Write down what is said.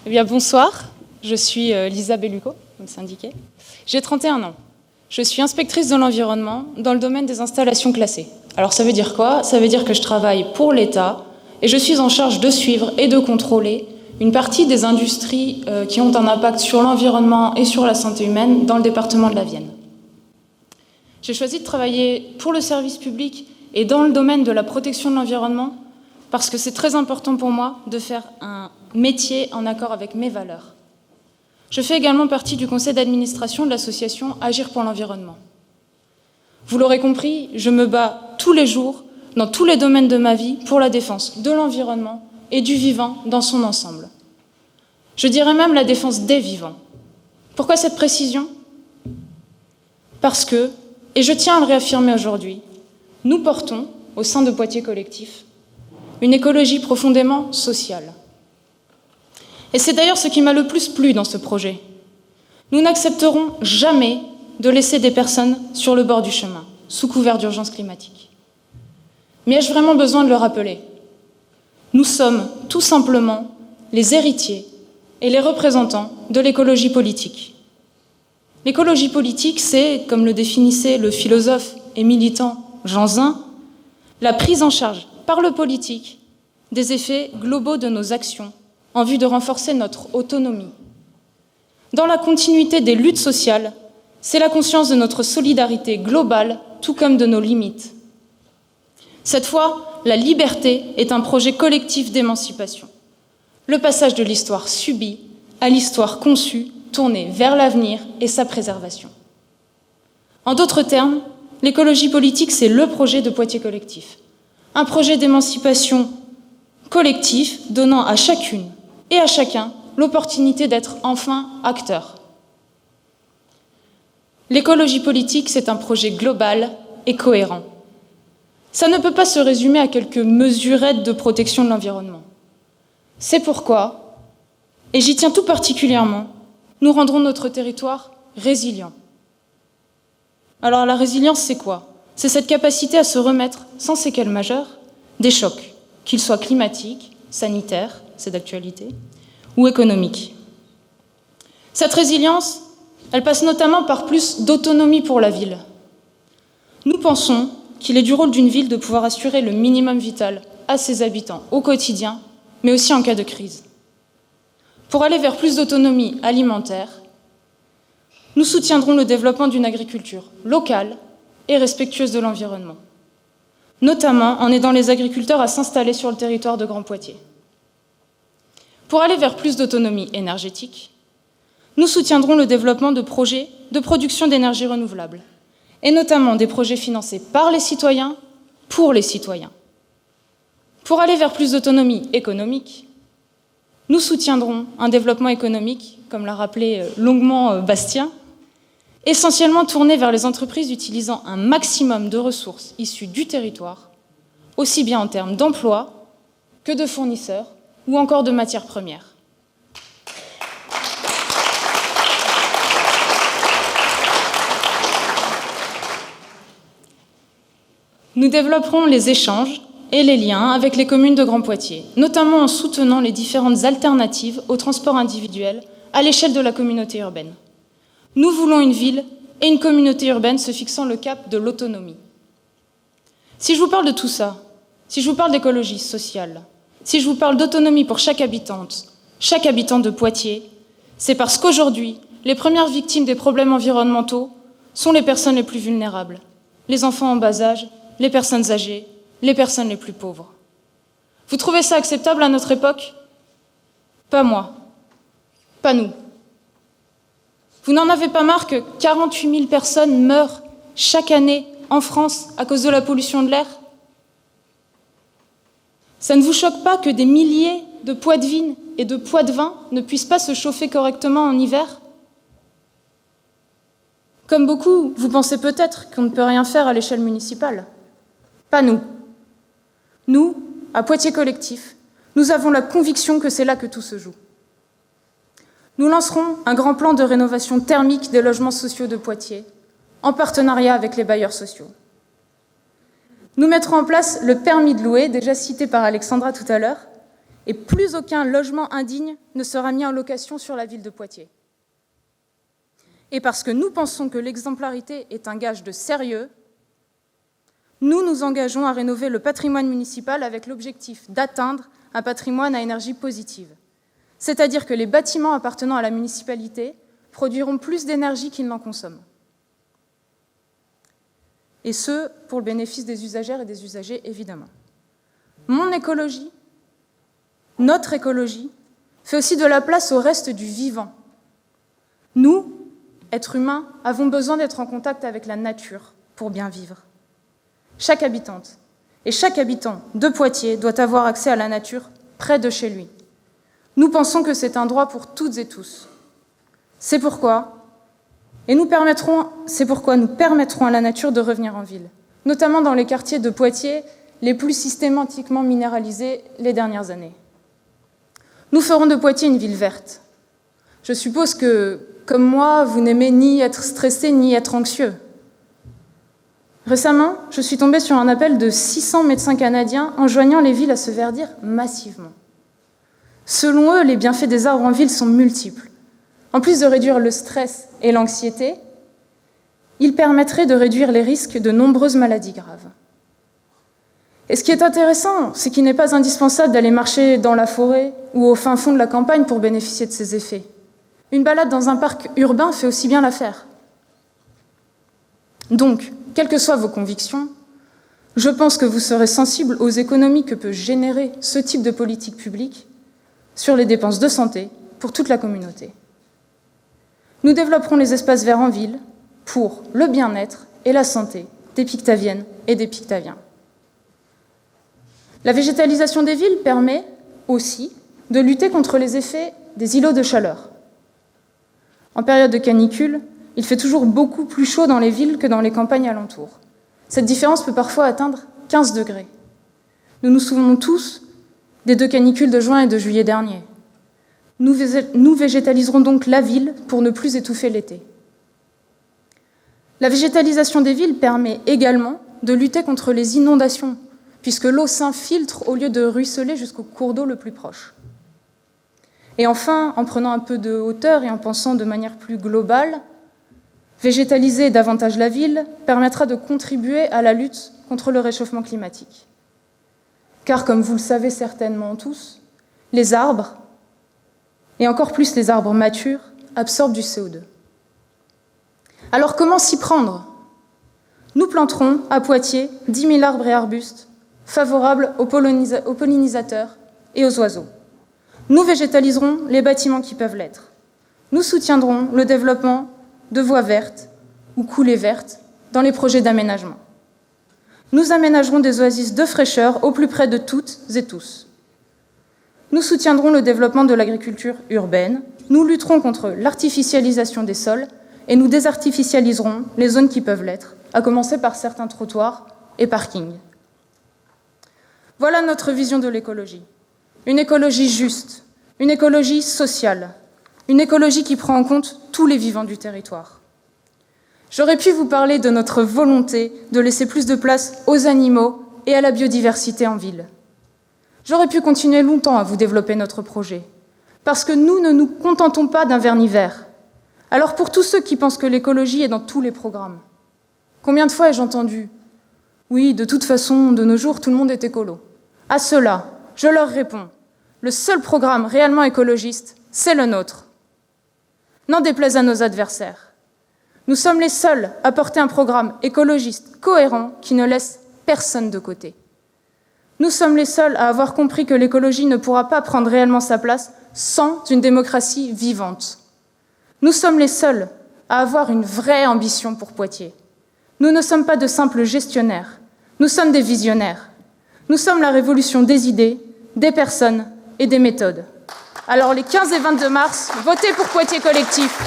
Eh bien, bonsoir, je suis Lisa Bellucco, comme c'est indiqué. J'ai 31 ans. Je suis inspectrice de l'environnement dans le domaine des installations classées. Alors ça veut dire quoi? Ça veut dire que je travaille pour l'État et je suis en charge de suivre et de contrôler une partie des industries qui ont un impact sur l'environnement et sur la santé humaine dans le département de la Vienne. J'ai choisi de travailler pour le service public et dans le domaine de la protection de l'environnement parce que c'est très important pour moi de faire un métier en accord avec mes valeurs. Je fais également partie du conseil d'administration de l'association Agir pour l'environnement. Vous l'aurez compris, je me bats tous les jours, dans tous les domaines de ma vie, pour la défense de l'environnement et du vivant dans son ensemble. Je dirais même la défense des vivants. Pourquoi cette précision? Parce que, et je tiens à le réaffirmer aujourd'hui, nous portons, au sein de Poitiers Collectif, une écologie profondément sociale. Et c'est d'ailleurs ce qui m'a le plus plu dans ce projet. Nous n'accepterons jamais de laisser des personnes sur le bord du chemin, sous couvert d'urgence climatique. Mais ai-je vraiment besoin de le rappeler? Nous sommes tout simplement les héritiers et les représentants de l'écologie politique. L'écologie politique, c'est, comme le définissait le philosophe et militant Jean Zin, la prise en charge par le politique des effets globaux de nos actions en vue de renforcer notre autonomie. Dans la continuité des luttes sociales, c'est la conscience de notre solidarité globale, tout comme de nos limites. Cette fois, la liberté est un projet collectif d'émancipation. Le passage de l'histoire subie à l'histoire conçue, tournée vers l'avenir et sa préservation. En d'autres termes, l'écologie politique, c'est le projet de Poitiers Collectif. Un projet d'émancipation collectif donnant à chacune et à chacun l'opportunité d'être enfin acteur. L'écologie politique, c'est un projet global et cohérent. Ça ne peut pas se résumer à quelques mesurettes de protection de l'environnement. C'est pourquoi, et j'y tiens tout particulièrement, nous rendrons notre territoire résilient. Alors la résilience, c'est quoi? C'est cette capacité à se remettre, sans séquelles majeures, des chocs, qu'ils soient climatiques, sanitaires, c'est d'actualité, ou économiques. Cette résilience, elle passe notamment par plus d'autonomie pour la ville. Nous pensons qu'il est du rôle d'une ville de pouvoir assurer le minimum vital à ses habitants au quotidien, mais aussi en cas de crise. Pour aller vers plus d'autonomie alimentaire, nous soutiendrons le développement d'une agriculture locale et respectueuse de l'environnement, notamment en aidant les agriculteurs à s'installer sur le territoire de Grand Poitiers. Pour aller vers plus d'autonomie énergétique, nous soutiendrons le développement de projets de production d'énergie renouvelable, et notamment des projets financés par les citoyens, pour les citoyens. Pour aller vers plus d'autonomie économique, nous soutiendrons un développement économique, comme l'a rappelé longuement Bastien, essentiellement tourné vers les entreprises utilisant un maximum de ressources issues du territoire, aussi bien en termes d'emploi que de fournisseurs ou encore de matières premières. Nous développerons les échanges et les liens avec les communes de Grand Poitiers, notamment en soutenant les différentes alternatives au transport individuel à l'échelle de la communauté urbaine. Nous voulons une ville et une communauté urbaine se fixant le cap de l'autonomie. Si je vous parle de tout ça, si je vous parle d'écologie sociale, si je vous parle d'autonomie pour chaque habitant de Poitiers, c'est parce qu'aujourd'hui, les premières victimes des problèmes environnementaux sont les personnes les plus vulnérables, les enfants en bas âge, les personnes âgées, les personnes les plus pauvres. Vous trouvez ça acceptable à notre époque? Pas moi, pas nous. Vous n'en avez pas marre que 48 000 personnes meurent chaque année en France à cause de la pollution de l'air? Ça ne vous choque pas que des milliers de Poitevines et de Poitevins ne puissent pas se chauffer correctement en hiver? Comme beaucoup, vous pensez peut-être qu'on ne peut rien faire à l'échelle municipale. Pas nous. Nous, à Poitiers Collectif, nous avons la conviction que c'est là que tout se joue. Nous lancerons un grand plan de rénovation thermique des logements sociaux de Poitiers, en partenariat avec les bailleurs sociaux. Nous mettrons en place le permis de louer, déjà cité par Alexandra tout à l'heure, Et plus aucun logement indigne ne sera mis en location sur la ville de Poitiers. Et parce que nous pensons que l'exemplarité est un gage de sérieux, nous nous engageons à rénover le patrimoine municipal avec l'objectif d'atteindre un patrimoine à énergie positive. C'est-à-dire que les bâtiments appartenant à la municipalité produiront plus d'énergie qu'ils n'en consomment. Et ce, pour le bénéfice des usagères et des usagers, évidemment. Mon écologie, notre écologie, fait aussi de la place au reste du vivant. Nous, êtres humains, avons besoin d'être en contact avec la nature pour bien vivre. Chaque habitante et chaque habitant de Poitiers doit avoir accès à la nature près de chez lui. Nous pensons que c'est un droit pour toutes et tous. C'est pourquoi nous permettrons à la nature de revenir en ville, notamment dans les quartiers de Poitiers les plus systématiquement minéralisés les dernières années. Nous ferons de Poitiers une ville verte. Je suppose que, comme moi, vous n'aimez ni être stressé ni être anxieux. Récemment, je suis tombée sur un appel de 600 médecins canadiens enjoignant les villes à se verdir massivement. Selon eux, les bienfaits des arbres en ville sont multiples. En plus de réduire le stress et l'anxiété, ils permettraient de réduire les risques de nombreuses maladies graves. Et ce qui est intéressant, c'est qu'il n'est pas indispensable d'aller marcher dans la forêt ou au fin fond de la campagne pour bénéficier de ces effets. Une balade dans un parc urbain fait aussi bien l'affaire. Donc, quelles que soient vos convictions, je pense que vous serez sensible aux économies que peut générer ce type de politique publique sur les dépenses de santé pour toute la communauté. Nous développerons les espaces verts en ville pour le bien-être et la santé des Pictaviennes et des Pictaviens. La végétalisation des villes permet aussi de lutter contre les effets des îlots de chaleur. En période de canicule, il fait toujours beaucoup plus chaud dans les villes que dans les campagnes alentours. Cette différence peut parfois atteindre 15 degrés. Nous nous souvenons tous des 2 canicules de juin et de juillet dernier. Nous végétaliserons donc la ville pour ne plus étouffer l'été. La végétalisation des villes permet également de lutter contre les inondations, puisque l'eau s'infiltre au lieu de ruisseler jusqu'au cours d'eau le plus proche. Et enfin, en prenant un peu de hauteur et en pensant de manière plus globale, végétaliser davantage la ville permettra de contribuer à la lutte contre le réchauffement climatique. Car, comme vous le savez certainement tous, les arbres, et encore plus les arbres matures, absorbent du CO2. Alors comment s'y prendre ? Nous planterons à Poitiers 10 000 arbres et arbustes favorables aux pollinisateurs et aux oiseaux. Nous végétaliserons les bâtiments qui peuvent l'être. Nous soutiendrons le développement de voies vertes ou coulées vertes dans les projets d'aménagement. Nous aménagerons des oasis de fraîcheur au plus près de toutes et tous. Nous soutiendrons le développement de l'agriculture urbaine. Nous lutterons contre l'artificialisation des sols et nous désartificialiserons les zones qui peuvent l'être, à commencer par certains trottoirs et parkings. Voilà notre vision de l'écologie. Une écologie juste, une écologie sociale, une écologie qui prend en compte tous les vivants du territoire. J'aurais pu vous parler de notre volonté de laisser plus de place aux animaux et à la biodiversité en ville. J'aurais pu continuer longtemps à vous développer notre projet, parce que nous ne nous contentons pas d'un vernis vert. Alors pour tous ceux qui pensent que l'écologie est dans tous les programmes, combien de fois ai-je entendu « Oui, de toute façon, de nos jours, tout le monde est écolo ». À cela, je leur réponds, le seul programme réellement écologiste, c'est le nôtre. N'en déplaise à nos adversaires. Nous sommes les seuls à porter un programme écologiste cohérent qui ne laisse personne de côté. Nous sommes les seuls à avoir compris que l'écologie ne pourra pas prendre réellement sa place sans une démocratie vivante. Nous sommes les seuls à avoir une vraie ambition pour Poitiers. Nous ne sommes pas de simples gestionnaires, nous sommes des visionnaires. Nous sommes la révolution des idées, des personnes et des méthodes. Alors les 15 et 22 mars, votez pour Poitiers Collectif.